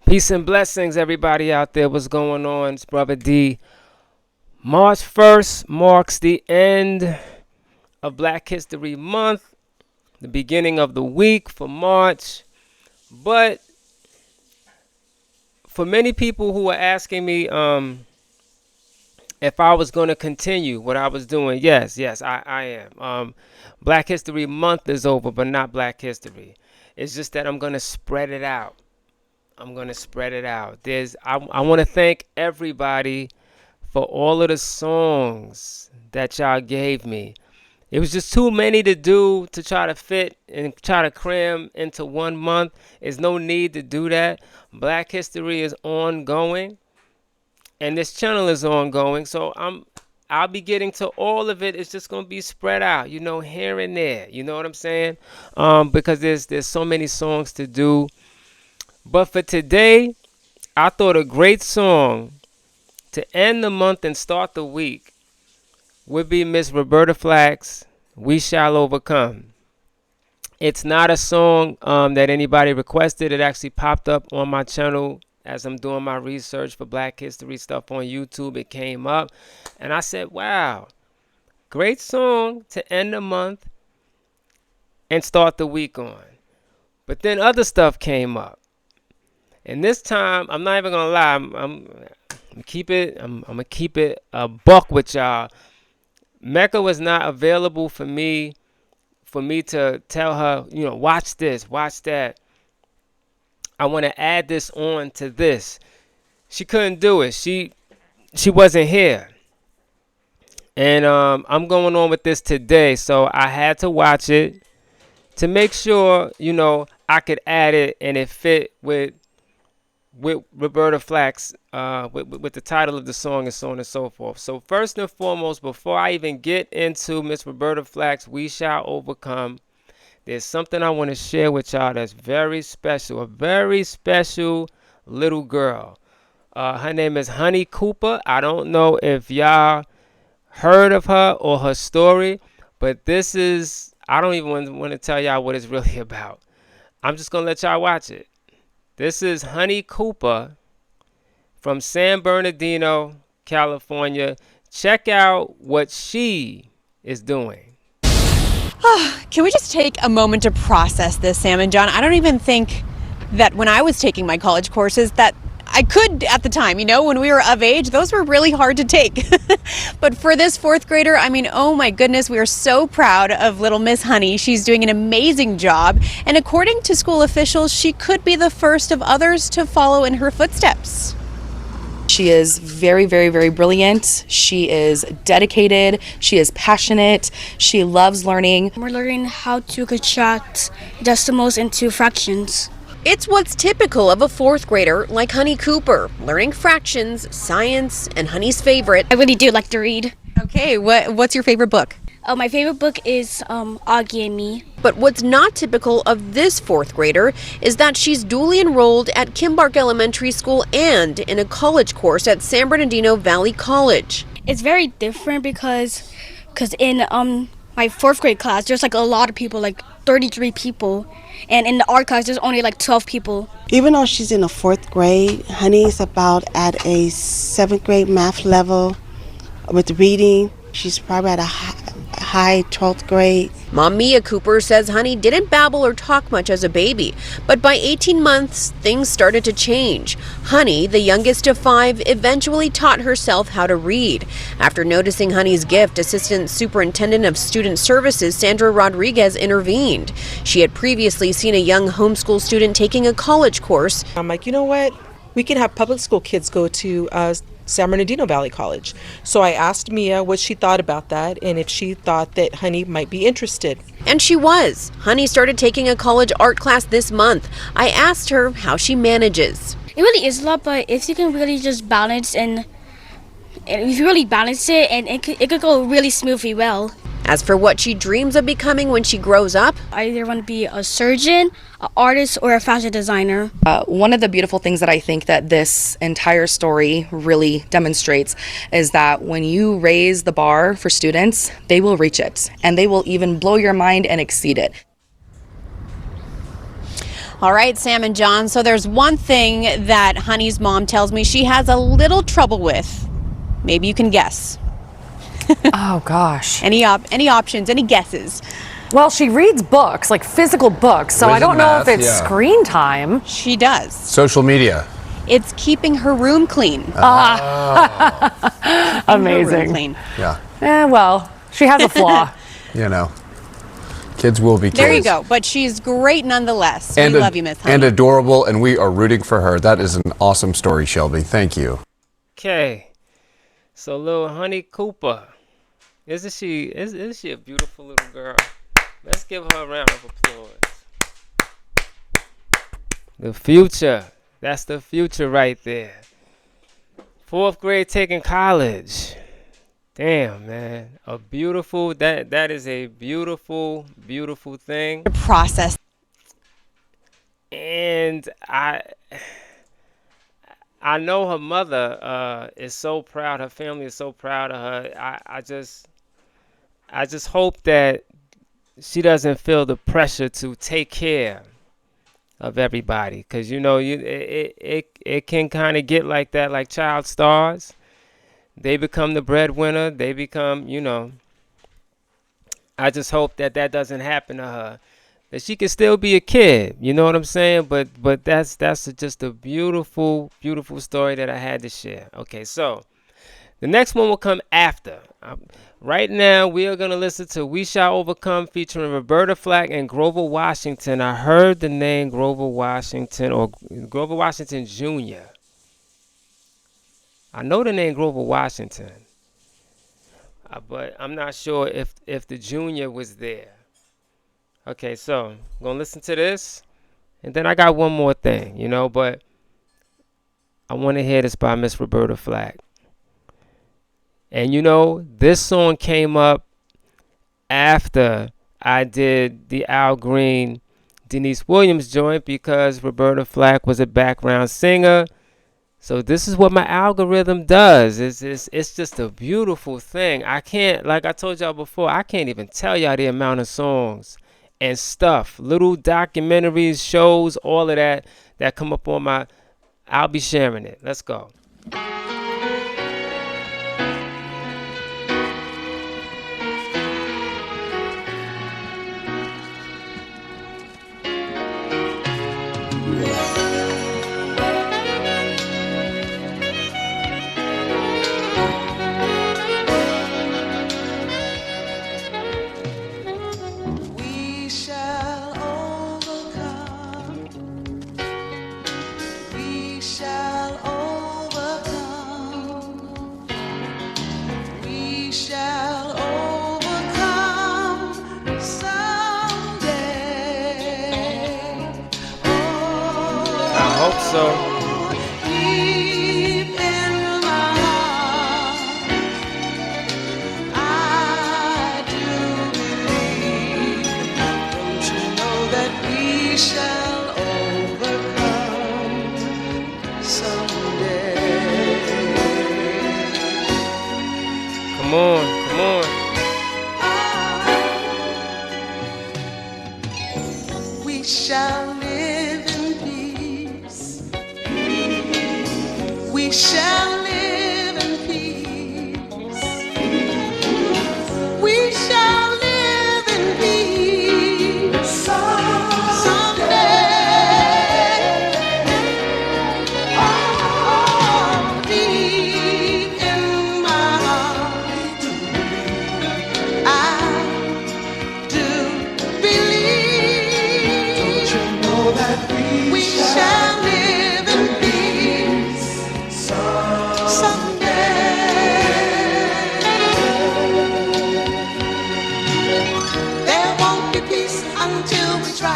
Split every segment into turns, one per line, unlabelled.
Peace and blessings, everybody out there. What's going on? It's Brother D. March 1st marks the end of Black History Month, the beginning of the week for March. But for many people who are asking me if I was going to continue what I was doing, yes, I am. Black History Month is over, but not Black History. It's just that I'm going to spread it out. I want to thank everybody for all of the songs that y'all gave me. It was just too many to do to try to fit and try to cram into 1 month. There's no need to do that. Black History is ongoing, and this channel is ongoing. So I'll be getting to all of it. It's just gonna be spread out, here and there. You know what I'm saying? Because there's so many songs to do. But for today, I thought a great song to end the month and start the week would be Miss Roberta Flack's "We Shall Overcome." It's not a song that anybody requested. It actually popped up on my channel as I'm doing my research for Black History stuff on YouTube. It came up, and I said, wow, great song to end the month and start the week on. But then other stuff came up. And this time, I'm not even gonna lie. I'm gonna keep it a buck with y'all. Mecca was not available for me to tell her, watch this, watch that. I want to add this on to this. She couldn't do it. She wasn't here. And I'm going on with this today, so I had to watch it to make sure, I could add it and it fit with Roberta Flack's, with the title of the song and so on and so forth. So first and foremost, before I even get into Miss Roberta Flack's "We Shall Overcome," there's something I want to share with y'all that's very special. A very special little girl. Her name is Honey Cooper. I don't know if y'all heard of her or her story, but I don't even want to tell y'all what it's really about. I'm just going to let y'all watch it. This is Honey Cooper from San Bernardino, California. Check out what she is doing.
Can we just take a moment to process this, Sam and John? I don't even think that when I was taking my college courses that I could at the time, when we were of age, those were really hard to take. But for this fourth grader, oh my goodness, we are so proud of little Miss Honey. She's doing an amazing job. And according to school officials, she could be the first of others to follow in her footsteps.
She is very, very, very brilliant. She is dedicated. She is passionate. She loves learning.
We're learning how to contract decimals into fractions.
It's what's typical of a fourth grader like Honey Cooper, learning fractions, science, and Honey's favorite.
I really do like to read.
Okay, what's your favorite book?
My favorite book is Augie and Me.
But what's not typical of this fourth grader is that she's duly enrolled at Kimbark Elementary School and in a college course at San Bernardino Valley College.
It's very different because in my fourth grade class, there's a lot of people, 33 people. And in the art class, there's only 12 people.
Even though she's in the fourth grade, Honey's about at a seventh grade math level with reading. She's probably at a high 12th grade.
Mom Mia Cooper says Honey didn't babble or talk much as a baby, but by 18 months, things started to change. Honey, the youngest of 5, eventually taught herself how to read. After noticing Honey's gift, Assistant Superintendent of Student Services Sandra Rodriguez intervened. She had previously seen a young homeschool student taking a college course.
I'm like, you know what? We can have public school kids go to San Bernardino Valley College. So I asked Mia what she thought about that and if she thought that Honey might be interested.
And she was. Honey started taking a college art class this month. I asked her how she manages.
It really is a lot, but if you can really just balance and if you really balance it, and it could go really smoothly well.
As for what she dreams of becoming when she grows up,
I either want to be a surgeon, an artist, or a fashion designer.
One of the beautiful things that I think that this entire story really demonstrates is that when you raise the bar for students, they will reach it, and they will even blow your mind and exceed it.
All right, Sam and John. So there's one thing that Honey's mom tells me she has a little trouble with. Maybe you can guess.
Oh, gosh.
Any options, any guesses?
Well, she reads books, like physical books, so I don't know if it's screen time.
She does.
Social media.
It's keeping her room clean.
Amazing.
Her room clean.
Yeah.
Well, she has a flaw.
You know, kids will be kids.
There you go. But she's great nonetheless. We love you, Miss Honey.
And adorable, and we are rooting for her. That is an awesome story, Shelby. Thank you.
Okay. So little Honey Cooper. Isn't she a beautiful little girl? Let's give her a round of applause. The future. That's the future right there. 4th grade taking college. Damn, man. That is a beautiful, beautiful thing.
Process.
And I know her mother is so proud. Her family is so proud of her. I just hope that she doesn't feel the pressure to take care of everybody, because it can kind of get like that, like child stars. They become the breadwinner. They become, I just hope that doesn't happen to her. That she can still be a kid, you know what I'm saying? But that's just a beautiful, beautiful story that I had to share. Okay, so the next one will come after. Right now, we are going to listen to We Shall Overcome featuring Roberta Flack and Grover Washington. I heard the name Grover Washington, or Grover Washington Jr. I know the name Grover Washington, but I'm not sure if the Jr. was there. Okay, so I'm going to listen to this, and then I got one more thing, but I want to hear this by Miss Roberta Flack. And this song came up after I did the Al Green, Denise Williams joint, because Roberta Flack was a background singer. So this is what my algorithm does. It's just a beautiful thing. I can't, like I told y'all before, I can't even tell y'all the amount of songs and stuff, little documentaries, shows, all of that come up on my, I'll be sharing it. Let's go. So come on.
We shall live in peace. We shall live in peace. We shall live in peace someday. Oh, deep in my heart, I do believe. Don't you know that we shall live in peace someday? There won't be peace until we try.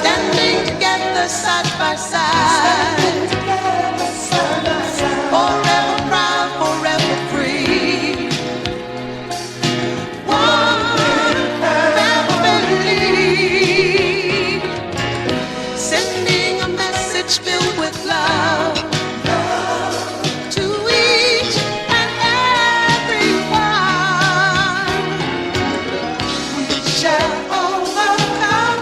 Standing together side by side. Forever proud, forever free. One family. Sending a message filled with love to each and everyone. We shall overcome.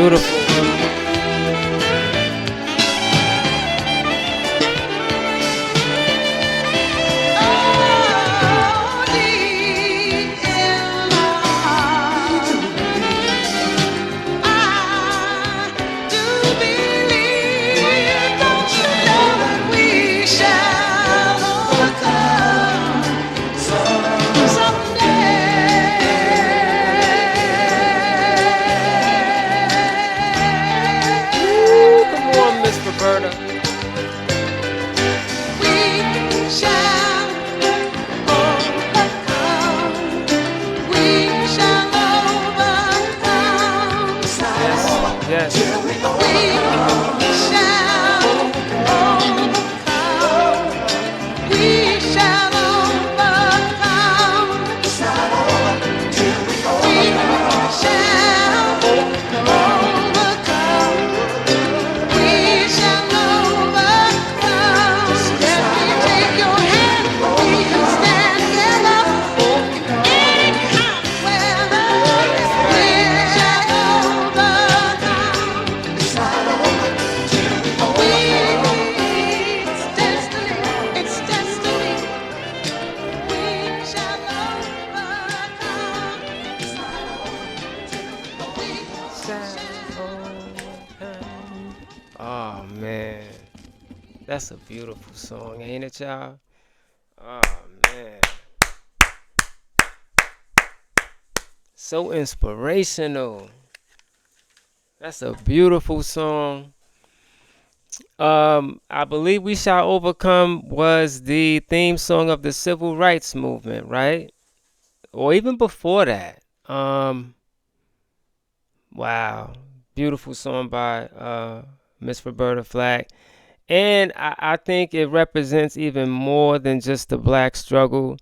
beautiful. Ooh, come on, Miss Roberta. Yes, oh man, that's a beautiful song, ain't it, y'all? Oh man, so inspirational. That's a beautiful song. I believe "We Shall Overcome" was the theme song of the Civil Rights Movement, right? Or even before that. Wow, beautiful song by Miss Roberta Flack. And I think it represents even more than just the black struggle,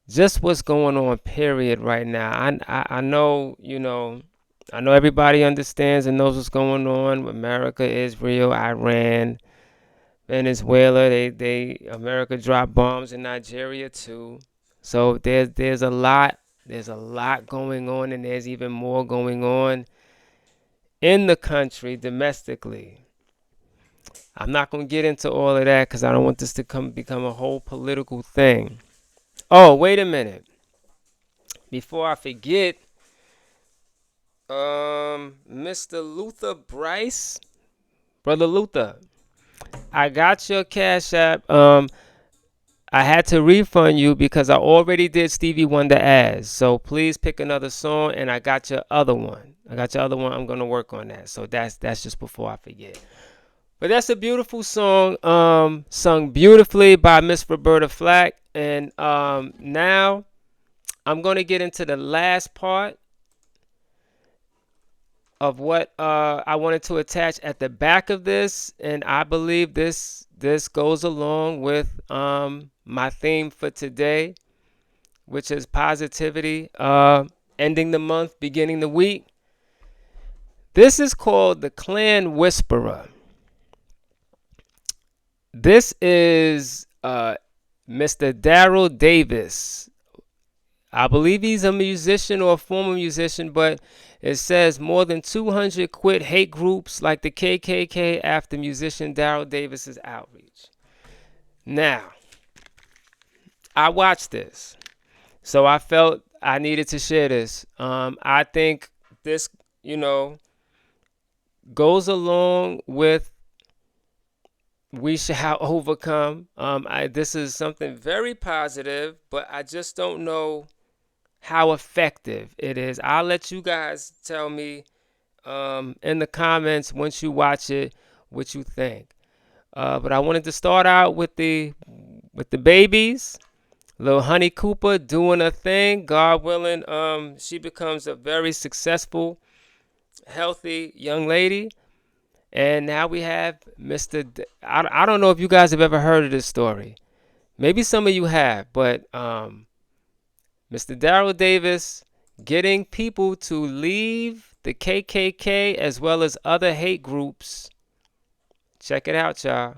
just what's going on, period, right now. I know, I know everybody understands and knows what's going on with America, Israel, Iran, Venezuela. America dropped bombs in Nigeria too. So there's a lot going on, and there's even more going on in the country domestically. I'm not going to get into all of that because I don't want this to become a whole political thing. Oh, wait a minute. Before I forget, Mr. Luther Bryce, Brother Luther, I got your Cash App. I had to refund you because I already did Stevie Wonder as. So please pick another song, and I got your other one. I'm gonna work on that. So that's just before I forget. But that's a beautiful song, sung beautifully by Miss Roberta Flack. And now I'm gonna get into the last part of what I wanted to attach at the back of this, and I believe this goes along with my theme for today, which is positivity, ending the month, beginning the week. This is called the Clan Whisperer. This is Mr. Daryl Davis. I believe he's a musician or a former musician, but it says more than 200 quit hate groups like the KKK after musician Daryl Davis's outreach. Now, I watched this, so I felt I needed to share this. I think this, goes along with "We Shall Overcome." This is something very positive, but I just don't know how effective it is. I'll let you guys tell me in the comments once you watch it what you think. But I wanted to start out with the babies. Little Honey Cooper doing her thing. God willing, she becomes a very successful, healthy young lady. And now we have I don't know if you guys have ever heard of this story. Maybe some of you have, but Mr. Daryl Davis getting people to leave the KKK as well as other hate groups. Check it out, y'all.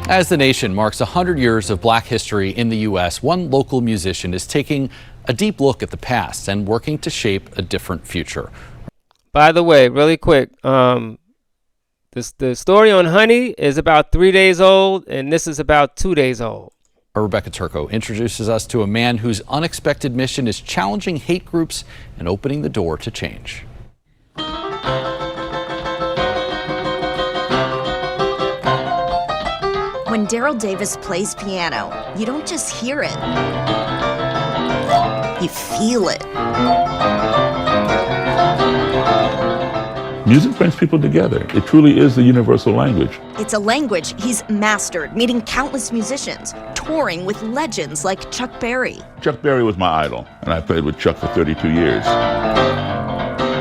As the nation marks 100 years of black history in the U.S., one local musician is taking a deep look at the past and working to shape a different future.
By the way, really quick, the story on Honey is about 3 days old, and this is about 2 days old.
Rebecca Turco introduces us to a man whose unexpected mission is challenging hate groups and opening the door to change.
When Daryl Davis plays piano, you don't just hear it, you feel it.
Music brings people together. It truly is the universal language.
It's a language he's mastered, meeting countless musicians, touring with legends like Chuck Berry.
Chuck Berry was my idol, and I played with Chuck for 32 years.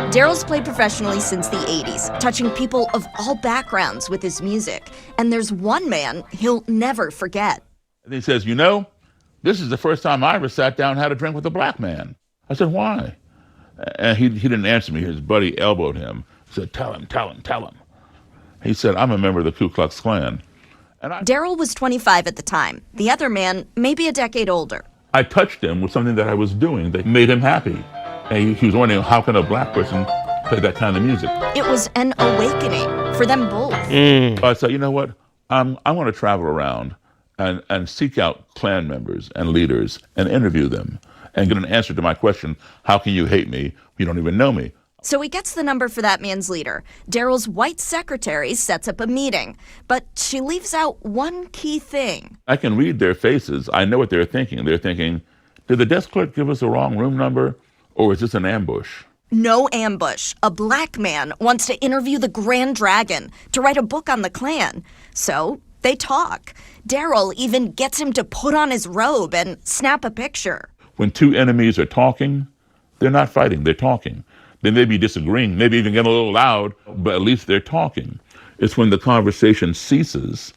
Daryl's played professionally since the 80s, touching people of all backgrounds with his music. And there's one man he'll never forget.
And he says, you know, this is the first time I ever sat down and had a drink with a black man. I said, why? And he didn't answer me. His buddy elbowed him. He said, tell him. He said, I'm a member of the Ku Klux Klan. And
Daryl was 25 at the time. The other man, maybe a decade older.
I touched him with something that I was doing that made him happy. And he was wondering, how can a black person play that kind of music?
It was an awakening for them both.
I said, you know what? I want to travel around and seek out Klan members and leaders and interview them and get an answer to my question, how can you hate me? You don't even know me.
So he gets the number for that man's leader. Daryl's white secretary sets up a meeting, but she leaves out one key thing.
I can read their faces. I know what they're thinking. They're thinking, did the desk clerk give us the wrong room number? Or is this an ambush?
No ambush. A black man wants to interview the Grand Dragon to write a book on the Klan. So they talk. Daryl even gets him to put on his robe and snap a picture.
When two enemies are talking, they're not fighting, they're talking. They may be disagreeing, maybe even getting a little loud, but at least they're talking. It's when the conversation ceases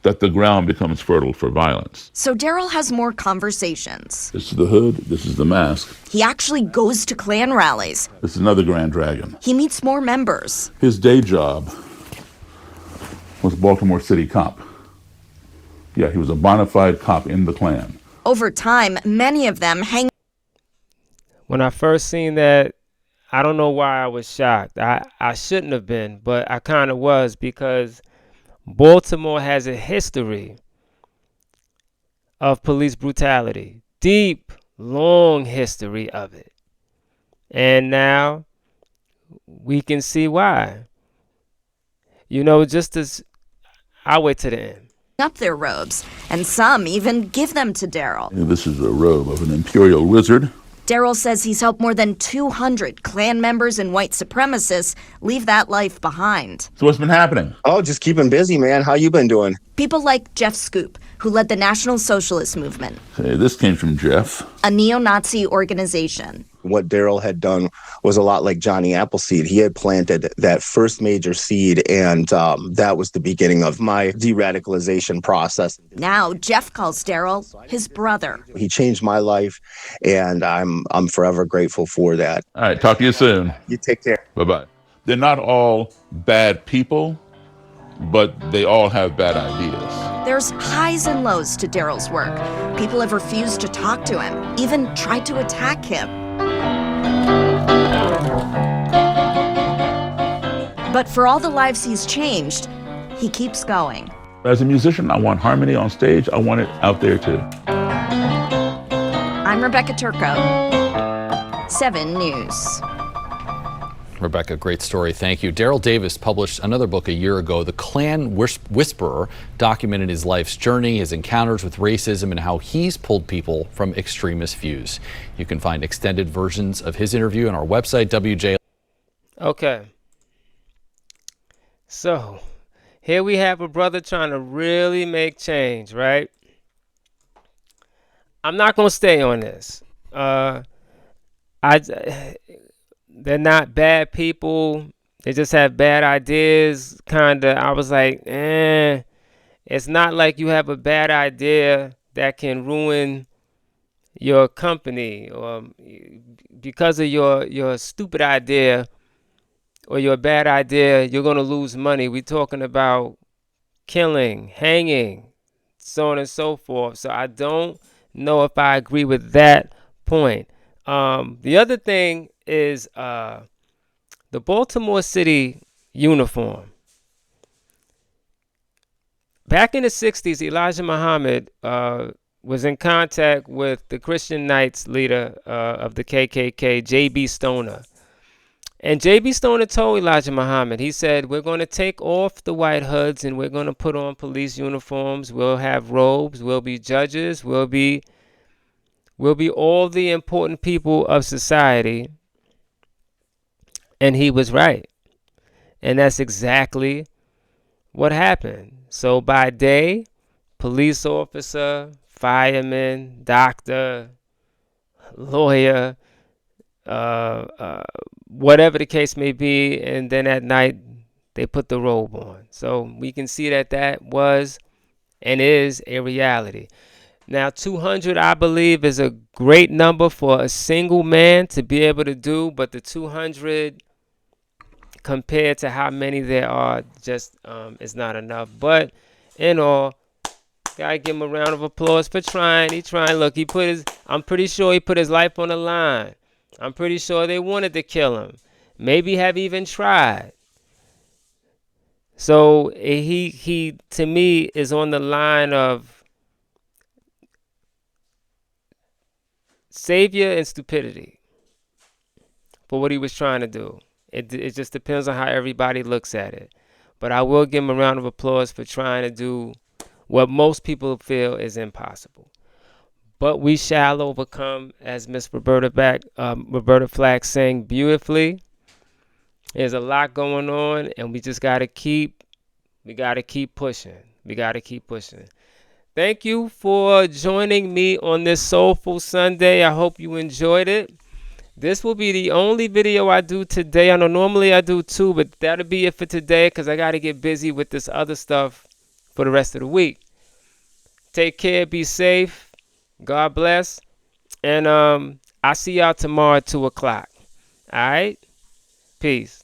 that the ground becomes fertile for violence.
So Daryl has more conversations.
This is the hood, this is the mask.
He actually goes to Klan rallies.
This is another Grand Dragon.
He meets more members.
His day job was Baltimore City cop. Yeah, he was a bona fide cop in the Klan.
Over time, many of them hang.
When I first seen that, I don't know why I was shocked. I shouldn't have been, but I kind of was, because Baltimore has a history of police brutality. Deep, long history of it. And now we can see why. You know, just as I'll wait to the end.
Up their robes, and some even give them to Daryl.
This is a robe of an imperial wizard.
Daryl says he's helped more than 200 Klan members and white supremacists leave that life behind.
So what's been happening?
Oh, just keeping busy, man. How you been doing?
People like Jeff Scoop, who led the National Socialist Movement.
Hey, this came from Jeff.
A neo-Nazi organization.
What Daryl had done was a lot like Johnny Appleseed. He had planted that first major seed, and that was the beginning of my de-radicalization process.
Now, Jeff calls Daryl his brother.
He changed my life, and I'm forever grateful for that.
All right, talk to you soon.
You take care.
Bye-bye. They're not all bad people, but they all have bad ideas.
There's highs and lows to Daryl's work. People have refused to talk to him, even tried to attack him. But for all the lives he's changed, he keeps going.
As a musician, I want harmony on stage. I want it out there too.
I'm Rebecca Turco, 7 News.
Rebecca, great story. Thank you. Daryl Davis published another book a year ago, The Klan Whisperer, documented his life's journey, his encounters with racism, and how he's pulled people from extremist views. You can find extended versions of his interview on our website, WJ.
Okay. So, here we have a brother trying to really make change, right? I'm not going to stay on this. They're not bad people. They just have bad ideas. I was like, it's not like you have a bad idea that can ruin your company, or because of your stupid idea or your bad idea, you're going to lose money. We're talking about killing, hanging, so on and so forth. So I don't know if I agree with that point. The other thing is the Baltimore City uniform. Back in the 60s, Elijah Muhammad was in contact with the Christian Knights leader of the KKK, J.B. Stoner. And J.B. Stoner told Elijah Muhammad, he said, we're going to take off the white hoods and we're going to put on police uniforms. We'll have robes. We'll be judges. We'll be all the important people of society. And he was right. And that's exactly what happened. So by day, police officer, fireman, doctor, lawyer, whatever the case may be, and then at night they put the robe on. So we can see that that was and is a reality. Now 200, I believe, is a great number for a single man to be able to do, but the 200 compared to how many there are just is not enough. But in all, gotta give him a round of applause for trying. He trying. Look, I'm pretty sure he put his life on the line. I'm pretty sure they wanted to kill him. Maybe have even tried. So he to me is on the line of savior and stupidity for what he was trying to do. It just depends on how everybody looks at it. But I will give him a round of applause for trying to do what most people feel is impossible. But we shall overcome, as Miss Roberta Flack sang beautifully. There's a lot going on, and we gotta keep pushing. We gotta keep pushing. Thank you for joining me on this Soulful Sunday. I hope you enjoyed it. This will be the only video I do today. I know normally I do two, but that'll be it for today because I got to get busy with this other stuff for the rest of the week. Take care. Be safe. God bless. And I'll see y'all tomorrow at 2 o'clock. All right? Peace.